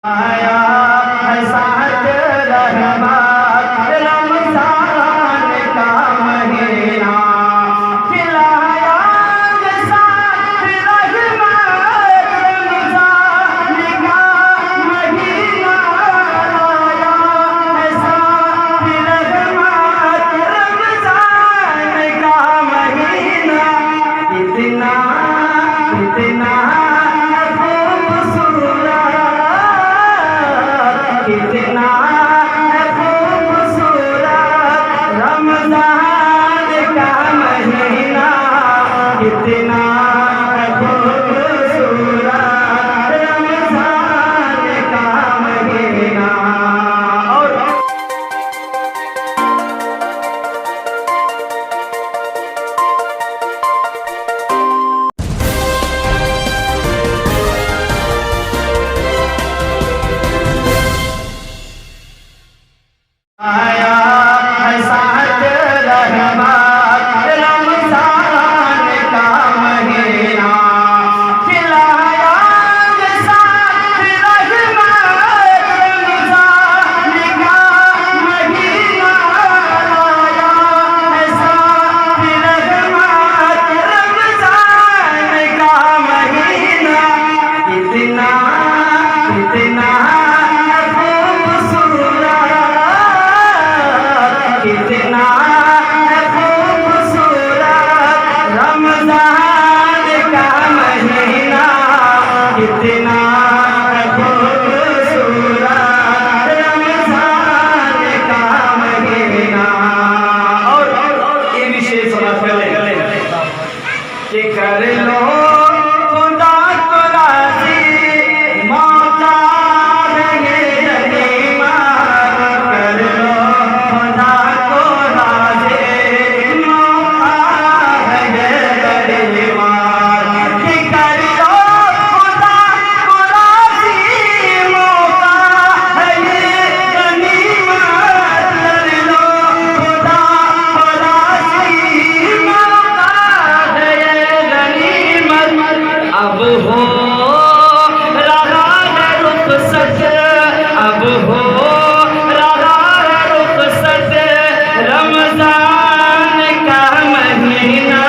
آیا ہے ساتھ رحمت رمضان کا مہینہ، کھلایا ہے ساتھ رحمت رمضان کا مہینہ، لایا ہے ساتھ رحمت رمضان کا مہینہ، کتنا کتنا کتنا خوبصورت رمضان کا مہینہ، کتنا خوبصورت رمضان کا مہینہ۔ اور آیا ہے ساتھ رحمت رمضان کا مہینہ، کھلایا ہے ساتھ رحمت رمضان کا مہینہ، لایا ہے ساتھ رحمت رمضان کا مہینہ، کتنا کتنا کتنا خوبصورت رمضان کا مہینہ، کتنا خوبصورت رمضان کا مہینہ۔ اور یہ وشیش بات کہ کر لو خدا کو راضی، مولا ہے یہ غنیمت، کر لو خدا کو راضی، مولا ہے یہ غنیمت، کہ کر لو خدا کو راضی، مولا ہے یہ غنیمت، کر لو خدا کو راضی، مولا ہے یہ غنیمت۔ اب ہو رہا ہے رخصت، اب ہو رہا ہے رخصت رمضان کا مہینہ،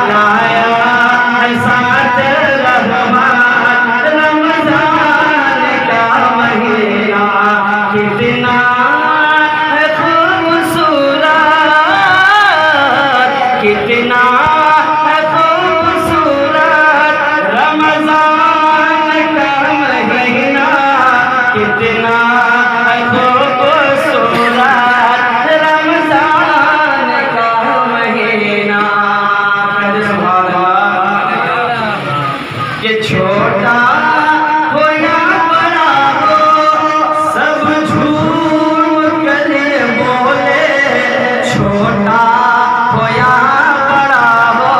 لایا ہے ساتھ رحمت رمضان کا مہینہ، کتنا خوبصورت، کتنا خوبصورت رمضان کا مہینہ، کتنا خوبصورت رمضان کا مہینہ۔ کہ چھوٹا ہو یا بڑا ہو، سب جھوم کر بولے، چھوٹا ہو یا بڑا ہو،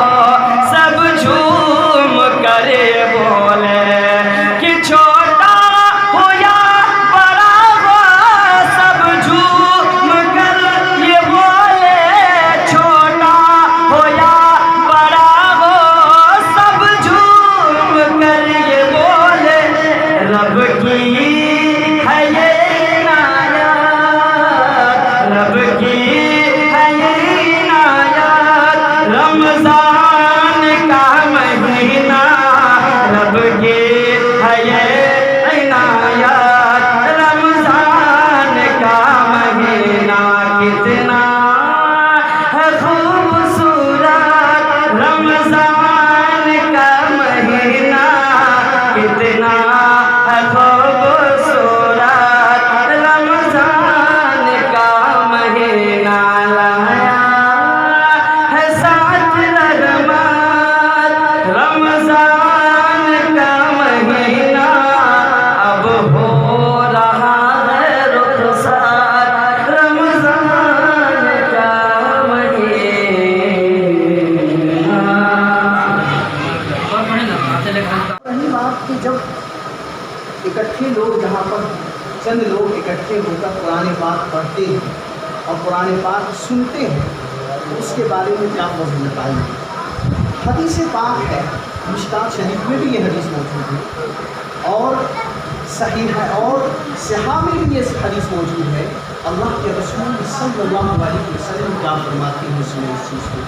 سب جھوم کر بولے، کہ چھوٹا ہو یا بڑا ہو، سب جھوم کر یہ بولے، چھوٹا ہو یا بڑا ہو، سب جھوم کر یہ بولے، رب کی ہے یہ عنایت، رب کی ہے یہ عنایت، رمضان کا مہینہ، رب کی ہے یہ عنایت، رمضان کا مہینہ، کتنا خوبصورت رمضان کا مہینہ، کتنا خوبصورت رمضان کا مہینہ، لایا ہے ساتھ رحمت رمضان کا مہینہ، اب ہو رہا ہے رخصت رمضان کا مہینہ۔ رہی بات کہ جب اکٹھے لوگ جہاں پر چند لوگ اکٹھے ہو کر قرآن پاک پڑھتے ہیں اور قرآن پاک سنتے ہیں تو اس کے بارے میں کیا فضیلت آئی؟ حدیث پاک ہے، مشکات شریف میں بھی یہ حدیث موجود ہے، اور صحیح ہے اور صحاح میں بھی یہ حدیث موجود ہے. اللہ کے رسول صلی اللہ علیہ وسلم کیا فرماتے ہیں اس میں اس چیز کو.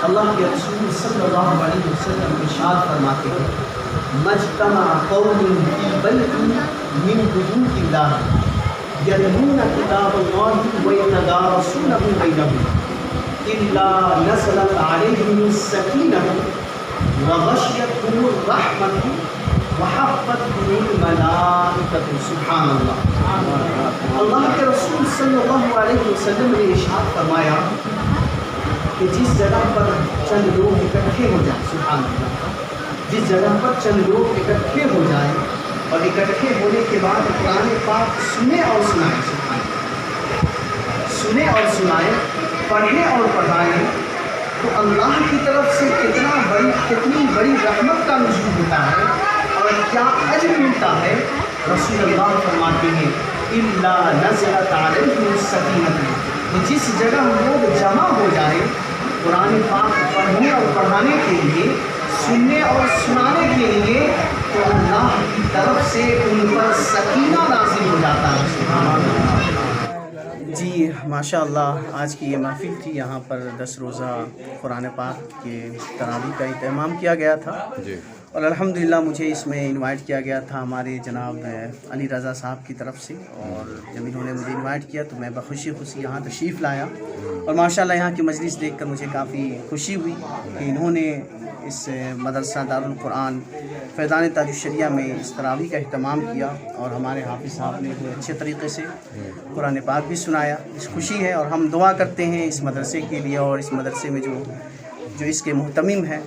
اللہ کے رسول صلی اللہ علیہ وسلم ارشاد فرماتے ہیں مجتمع قوم فی بیت من بیوت اللہ یتلون کتاب اللہ ویتدارسونہ بینہم الا نزلت علیہم السکینہ وغشیتہم الرحمۃ وحفتہم الملائکۃ. سبحان اللہ. اللہ کے رسول صلی اللہ علیہ وسلم نے ارشاد فرمایا کہ جس جگہ پر چند لوگ اکٹھے ہو جائیں, سبحان اللہ, جس جگہ پر چند لوگ اکٹھے ہو جائیں اور اکٹھے ہونے کے بعد قرآن پاک سنیں اور سنائیں, سبحان اللہ, سنیں اور سنائیں, پڑھیں اور پڑھائیں, تو اللہ کی طرف سے کتنی بڑی رحمت کا نزول ہوتا ہے اور کیا اجر ملتا ہے. رسول اللہ فرماتے ہیں الا نزلت علیہم السکینۃ, جس جگہ لوگ جمع ہو جائیں قرآن پاک پڑھنے اور پڑھانے کے لیے, سننے اور سنانے کے لیے, تو اللہ کی طرف سے ان پر سکینہ نازل ہو جاتا ہے. جی ماشاء اللہ, آج کی یہ محفل تھی. یہاں پر 10 روزہ قرآن پاک کے تراویح کا اہتمام کیا گیا تھا جی, اور الحمدللہ مجھے اس میں انوائٹ کیا گیا تھا ہمارے جناب علی رضا صاحب کی طرف سے, اور جب انہوں نے مجھے انوائٹ کیا تو میں بخوشی یہاں تشریف لایا, اور ماشاءاللہ یہاں کی مجلس دیکھ کر مجھے کافی خوشی ہوئی کہ انہوں نے اس مدرسہ دارالقرآن فیضان تاج الشریعہ میں اس تراویح کا اہتمام کیا, اور ہمارے حافظ صاحب نے بہت اچھے طریقے سے قرآن پاک بھی سنایا. اس خوشی ہے, اور ہم دعا کرتے ہیں اس مدرسے کے لیے اور اس مدرسے میں جو اس کے محتمم ہیں,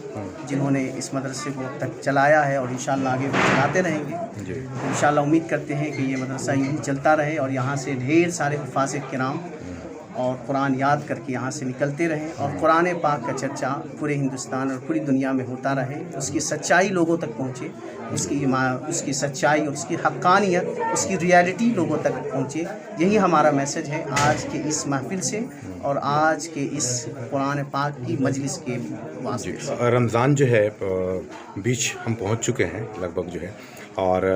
جنہوں نے اس مدرسے کو تک چلایا ہے, اور انشاءاللہ آگے بھی چلاتے رہیں گے. انشاءاللہ امید کرتے ہیں کہ یہ مدرسہ یوں ہی چلتا رہے, اور یہاں سے ڈھیر سارے حفاظ کرام اور قرآن یاد کر کے یہاں سے نکلتے رہیں, اور قرآن پاک کا چرچا پورے ہندوستان اور پوری دنیا میں ہوتا رہے, اس کی سچائی لوگوں تک پہنچے, اس کی سچائی اور اس کی حقانیت, اس کی ریالٹی لوگوں تک پہنچے. یہی ہمارا میسج ہے آج کے اس محفل سے اور آج کے اس قرآن پاک کی مجلس کے واسطے سے. رمضان جو ہے بیچ ہم پہنچ چکے ہیں لگ بھگ جو ہے, اور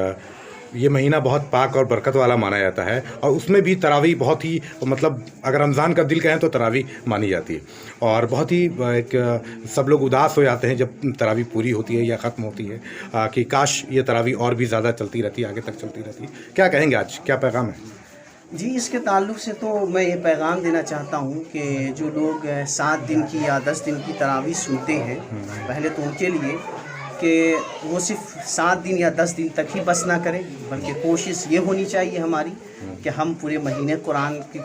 یہ مہینہ بہت پاک اور برکت والا مانا جاتا ہے, اور اس میں بھی تراویح بہت ہی مطلب اگر رمضان کا دل کہیں تو تراویح مانی جاتی ہے, اور بہت ہی ایک سب لوگ اداس ہو جاتے ہیں جب تراویح پوری ہوتی ہے یا ختم ہوتی ہے کہ کاش یہ تراویح اور بھی زیادہ چلتی رہتی, آگے تک چلتی رہتی. کیا کہیں گے, آج کیا پیغام ہے؟ جی اس کے تعلق سے تو میں یہ پیغام دینا چاہتا ہوں کہ جو لوگ 7 دن کی یا 10 دن کی تراویح سنتے ہیں, پہلے تو ان کے لیے کہ وہ صرف 7 دن یا 10 دن تک ہی بس نہ کریں, بلکہ کوشش یہ ہونی چاہیے ہماری کہ ہم پورے مہینے قرآن کی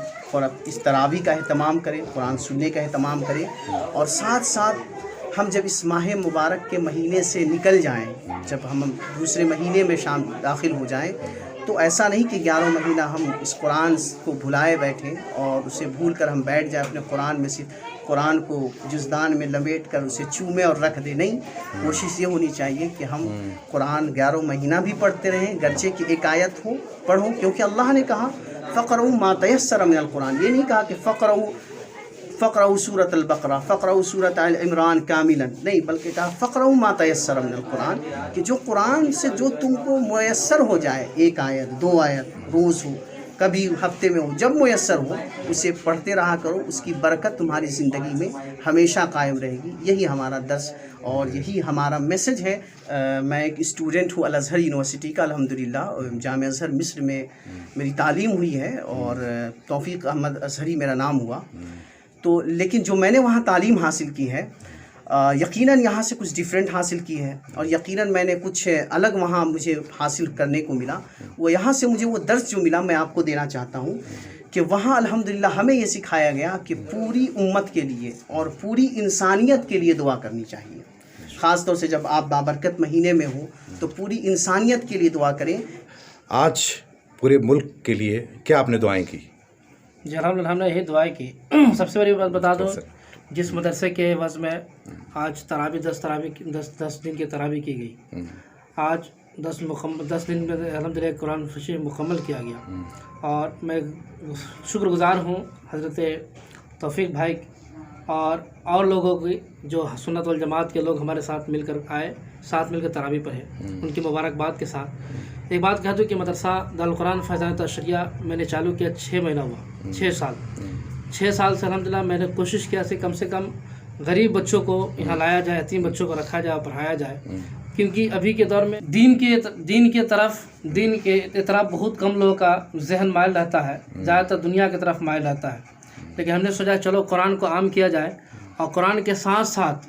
اس تراویح کا اہتمام کریں, قرآن سننے کا اہتمام کریں, اور ساتھ ساتھ ہم جب اس ماہ مبارک کے مہینے سے نکل جائیں, جب ہم دوسرے مہینے میں داخل ہو جائیں, تو ایسا نہیں کہ 11 مہینہ ہم اس قرآن کو بھلائے بیٹھیں اور اسے بھول کر ہم بیٹھ جائیں اپنے قرآن میں, صرف قرآن کو جزدان میں لپیٹ کر اسے چومیں اور رکھ دیں. نہیں, کوشش یہ ہونی چاہیے کہ ہم قرآن 11 مہینہ بھی پڑھتے رہیں, گرچہ کہ ایک آیت ہو پڑھو, کیونکہ اللہ نے کہا فقرؤ ما تیسر من القرآن. یہ نہیں کہا کہ فقرؤ سورۃ البقرہ, فقرؤ سورۃ آل عمران کاملا, نہیں, بلکہ کہا فقرؤ ما تیسر من القرآن, کہ جو قرآن سے جو تم کو میسر ہو جائے, 1 آیت 2 آیت روز ہو, کبھی ہفتے میں ہو, جب میسر ہو اسے پڑھتے رہا کرو, اس کی برکت تمہاری زندگی میں ہمیشہ قائم رہے گی. یہی ہمارا درس اور یہی ہمارا میسج ہے. میں ایک اسٹوڈنٹ ہوں الازہر یونیورسٹی کا, الحمدللہ جامعہ ازہر مصر میں میری تعلیم ہوئی ہے, اور توفیق احمد ازہری میرا نام ہوا. تو لیکن جو میں نے وہاں تعلیم حاصل کی ہے, یقیناً یہاں سے کچھ ڈیفرنٹ حاصل کی ہے, اور یقیناً میں نے کچھ الگ وہاں مجھے حاصل کرنے کو ملا. وہ یہاں سے مجھے وہ درس جو ملا میں آپ کو دینا چاہتا ہوں کہ وہاں الحمدللہ ہمیں یہ سکھایا گیا کہ پوری امت کے لیے اور پوری انسانیت کے لیے دعا کرنی چاہیے. خاص طور سے جب آپ بابرکت مہینے میں ہوں تو پوری انسانیت کے لیے دعا کریں. آج پورے ملک کے لیے کیا آپ نے دعائیں کی؟ جی الحمدللہ ہم نے یہی دعائیں کی. سب سے بڑی بات بتا دوں, جس مدرسے کے وضع میں آج تراویح 10 دن کی تراویح کی گئی, آج 10 دن میں الحمدللہ قرآن شریف مکمل کیا گیا, اور میں شکر گزار ہوں حضرت توفیق بھائی اور لوگوں کی جو سنت والجماعت کے لوگ ہمارے ساتھ مل کر آئے، ساتھ مل کر تراویح پڑھے، ان کی مبارکباد کے ساتھ ایک بات کہہ دوں کہ مدرسہ دارالقرآن فیضان الشریعہ میں نے چالو کیا 6 مہینہ ہوا، 6 سال سے الحمدللہ میں نے کوشش کیا سے کم غریب بچوں کو یہاں لایا جائے، یتیم بچوں کو رکھا جائے اور پڑھایا جائے، کیونکہ ابھی کے دور میں دین کے طرف بہت کم لوگوں کا ذہن مائل رہتا ہے، زیادہ تر دنیا کی طرف مائل رہتا ہے، لیکن ہم نے سوچا چلو قرآن کو عام کیا جائے اور قرآن کے ساتھ ساتھ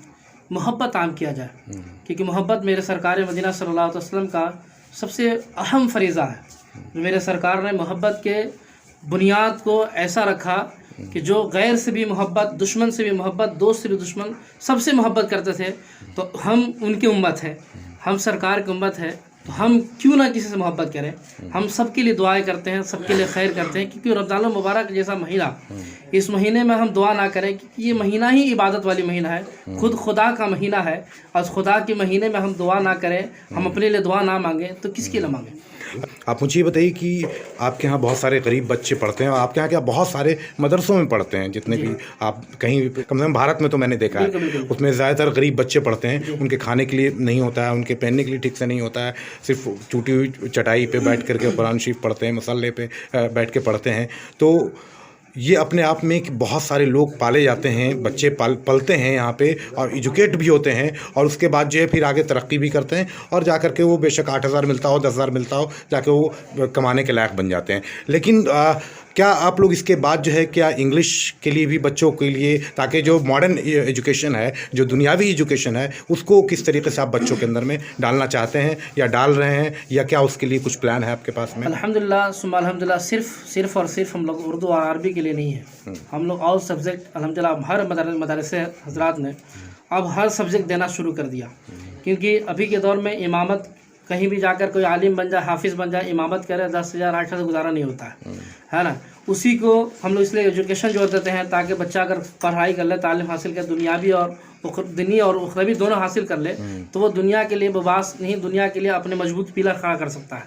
محبت عام کیا جائے، کیونکہ محبت میرے سرکار مدینہ صلی اللہ علیہ وسلم کا سب سے اہم فریضہ ہے۔ میرے سرکار نے محبت کے بنیاد کو ایسا رکھا کہ جو غیر سے بھی محبت، دشمن سے بھی محبت، دوست سے بھی دشمن، سب سے محبت کرتے تھے، تو ہم ان کی امت ہے، ہم سرکار کی امت ہے، تو ہم کیوں نہ کسی سے محبت کریں، ہم سب کے لیے دعائیں کرتے ہیں، سب کے لیے خیر کرتے ہیں، کیونکہ رمضان المبارک جیسا مہینہ، اس مہینے میں ہم دعا نہ کریں، کیونکہ یہ مہینہ ہی عبادت والی مہینہ ہے، خود خدا کا مہینہ ہے، اور اس خدا کے مہینے میں ہم دعا نہ کریں، ہم اپنے لیے دعا نہ مانگیں تو کس کے لیے مانگیں؟ آپ مجھے یہ بتائیے کہ آپ کے ہاں بہت سارے غریب بچے پڑھتے ہیں، اور آپ کے یہاں کیا بہت سارے مدرسوں میں پڑھتے ہیں، جتنے بھی آپ کہیں بھی کم سے کم بھارت میں تو میں نے دیکھا ہے، اس میں زیادہ تر غریب بچے پڑھتے ہیں، ان کے کھانے کے لیے نہیں ہوتا ہے، ان کے پہننے کے لیے ٹھیک سے نہیں ہوتا ہے، صرف ٹوٹی ہوئی چٹائی پہ بیٹھ کر کے قرآن شریف پڑھتے ہیں، مصلے پہ بیٹھ کے پڑھتے ہیں۔ تو یہ اپنے آپ میں کہ بہت سارے لوگ پالے جاتے ہیں، بچے پلتے ہیں یہاں پہ اور ایجوکیٹ بھی ہوتے ہیں، اور اس کے بعد جو ہے پھر آگے ترقی بھی کرتے ہیں، اور جا کر کے وہ بے شک 8,000 ملتا ہو، 10,000 ملتا ہو، جا کے وہ کمانے کے لائق بن جاتے ہیں۔ لیکن کیا آپ لوگ اس کے بعد جو ہے کیا انگلش کے لیے بھی بچوں کے لیے، تاکہ جو ماڈرن ایجوکیشن ہے، جو دنیاوی ایجوکیشن ہے، اس کو کس طریقے سے آپ بچوں کے اندر میں ڈالنا چاہتے ہیں یا ڈال رہے ہیں، یا کیا اس کے لیے کچھ پلان ہے آپ کے پاس میں؟ الحمدللہ ثم الحمدللہ صرف اور صرف ہم لوگ اردو اور عربی کے لیے نہیں ہیں، ہم لوگ آل سبجیکٹ الحمدللہ ہر مدرسے حضرات نے اب ہر سبجیکٹ دینا شروع کر دیا، کیونکہ ابھی کے دور میں امامت کہیں بھی جا کر کوئی عالم بن جائے، حافظ بن جائے، امامت کرے 10,000 8,000 گزارا نہیں ہوتا ہے نا۔ اسی کو ہم لوگ اس لیے ایجوکیشن جو دیتے ہیں، تاکہ بچہ اگر پڑھائی کر لے، تعلیم حاصل کرے، دنیاوی اور دینی اور اخروی دونوں حاصل کر لے، تو وہ دنیا کے لیے بباس نہیں، دنیا کے لیے اپنے مضبوط پیلر کھڑا کر سکتا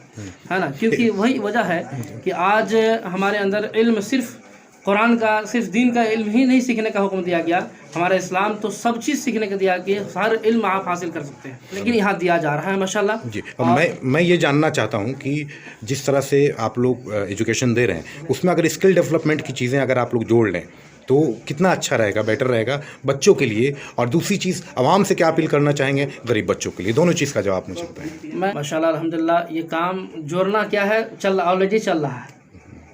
ہے نا۔ کیونکہ وہی وجہ ہے کہ آج ہمارے اندر علم صرف قرآن کا، صرف دین کا علم ہی نہیں سیکھنے کا حکم دیا گیا، ہمارا اسلام تو سب چیز سیکھنے کا دیا کہ ہر علم آپ حاصل کر سکتے ہیں، لیکن یہاں دیا جا رہا ہے ماشاءاللہ۔ جی، میں یہ جاننا چاہتا ہوں کہ جس طرح سے آپ لوگ ایجوکیشن دے رہے ہیں، اس میں اگر اسکل ڈیولپمنٹ کی چیزیں اگر آپ لوگ جوڑ لیں تو کتنا اچھا رہے گا، بیٹر رہے گا بچوں کے لیے، اور دوسری چیز عوام سے کیا اپیل کرنا چاہیں گے غریب بچوں کے لیے، دونوں چیز کا جواب مجھے بتائیں۔ میں ماشاءاللہ الحمدللہ یہ کام جوڑنا کیا ہے، آلریڈی چل رہا ہے،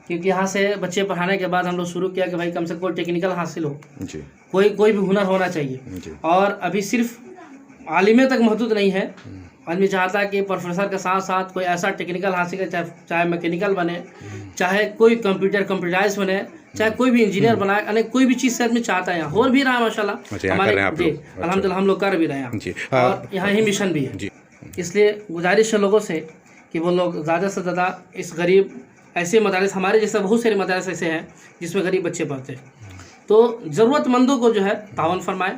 کیونکہ یہاں سے بچے پڑھانے کے بعد ہم لوگ شروع کیا کہ بھائی کم سے کم کوئی ٹیکنیکل حاصل ہو، جی، کوئی بھی ہنر ہونا چاہیے، اور ابھی صرف عالمے تک محدود نہیں ہے، آدمی چاہتا ہے کہ پروفیسر کے ساتھ ساتھ کوئی ایسا ٹیکنیکل حاصل کرے، چاہے میکینیکل بنے، چاہے کوئی کمپیوٹرائز بنے، چاہے کوئی بھی انجینئر بنائے، یعنی کوئی بھی چیز سے آدمی چاہتا ہے، ہو بھی رہا ہے ماشاءاللہ ہمارے، جی الحمدللہ ہم لوگ کر بھی رہے ہیں، اور یہاں ہی مشن بھی ہے۔ اس لیے گزارش ہے لوگوں سے کہ وہ لوگ زیادہ سے زیادہ اس غریب ایسے مدارس، ہمارے جیسے بہت سارے مدارس ایسے ہیں جس میں غریب بچے پڑھتے ہیں، تو ضرورت مندوں کو جو ہے تعاون فرمائے،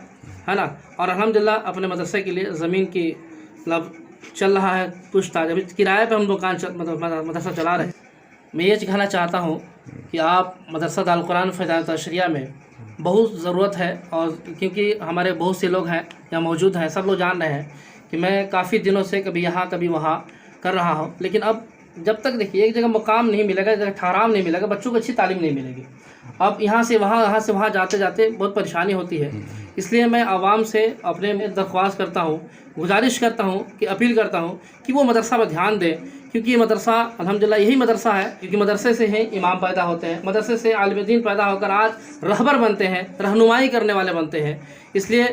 ہے نا۔ اور الحمدللہ اپنے مدرسے کے لیے زمین کی مطلب چل رہا ہے پوچھ تاچھ، ابھی کرائے پہ ہم دکان مدرسہ چلا رہے ہیں۔ میں یہ کہنا چاہتا ہوں کہ آپ مدرسہ دارالقرآن فیضان الشریعہ میں بہت ضرورت ہے، اور کیونکہ ہمارے بہت سے لوگ ہیں یہاں موجود ہیں، سب لوگ جان رہے ہیں کہ میں کافی دنوں سے کبھی یہاں کبھی وہاں کر رہا ہوں، لیکن اب جب تک دیکھیے ایک جگہ مقام نہیں ملے گا، ایک جگہ ٹھہراؤ نہیں ملے گا، بچوں کو اچھی تعلیم نہیں ملے گی، اب یہاں سے وہاں جاتے جاتے بہت پریشانی ہوتی ہے۔ اس لیے میں عوام سے اپنے درخواست کرتا ہوں، گزارش کرتا ہوں، کہ اپیل کرتا ہوں کہ وہ مدرسہ پر دھیان دیں، کیونکہ یہ مدرسہ الحمدللہ یہی مدرسہ ہے، کیونکہ مدرسے سے ہیں امام پیدا ہوتے ہیں، مدرسے سے عالم دین پیدا ہو کر آج رہبر بنتے ہیں، رہنمائی کرنے والے بنتے ہیں۔ اس لیے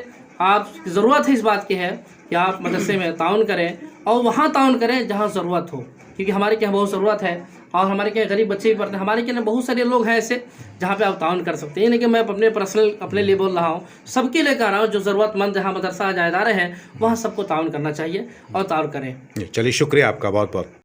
آپ کی ضرورت ہے اس بات کی ہے کہ آپ مدرسے میں تعاون کریں، اور وہاں تعاون کریں جہاں ضرورت ہو، کیونکہ ہمارے کے یہاں بہت ضرورت ہے، اور ہمارے کے غریب بچے بھی پڑھتے ہیں، ہمارے کے یہاں بہت سارے لوگ ہیں ایسے جہاں پہ آپ تعاون کر سکتے ہیں، یعنی کہ میں اپنے لیے بول رہا ہوں، سب کے لیے کہہ رہا ہوں، جو ضرورت مند جہاں مدرسہ جائے ادارے ہیں وہاں سب کو تعاون کرنا چاہیے اور تعاون کریں۔ چلیے، شکریہ آپ کا بہت بہت۔